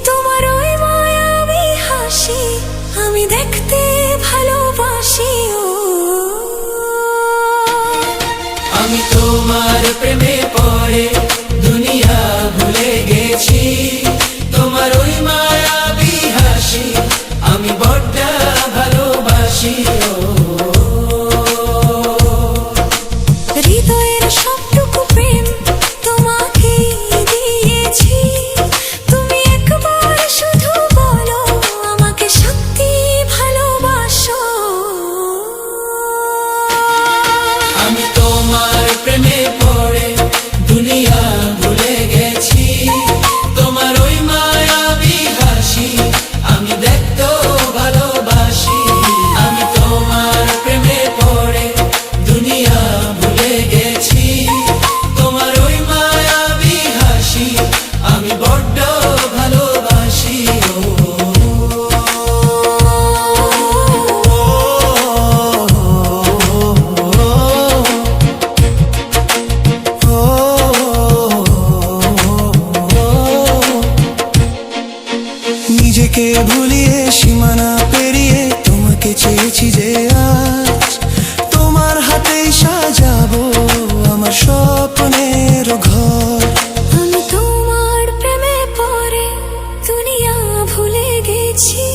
তোমার ওই মায়াবী হাসি আমি দেখতে ভালোবাসি। আমি তোমার প্রেমে পড়ে দুনিয়া ভুলে গেছি, তোমার ওই মায়াবী হাসি আমি বড্ড ভালোবাসি। হৃদয়ের সবটুকু প্রেম তোমাকে দিয়েছি, তুমি একবার শুধু বলো আমাকে সত্যি ভালোবাসো। আমি তোমার প্রেমে পড়ে দুনিয়া ভুলে গেছি, তোমার ওই মায়াবী হাসি আমি দেখতেও ভালোবাসি। আমি তোমার প্রেমে পড়ে দুনিয়া ভুলে গেছি, তোমার ওই মায়াবী হাসি আমি বড্ড ভালোবাসি। নিজেকে ভুলিয়ে সীমানা পেরিয়ে তোমাকে চেয়েছি যে আজ তোমার হাতেই সাজাবো আমার স্বপ্নের ঘর। আমি তোমার প্রেমে পড়ে দুনিয়া ভুলে গেছি।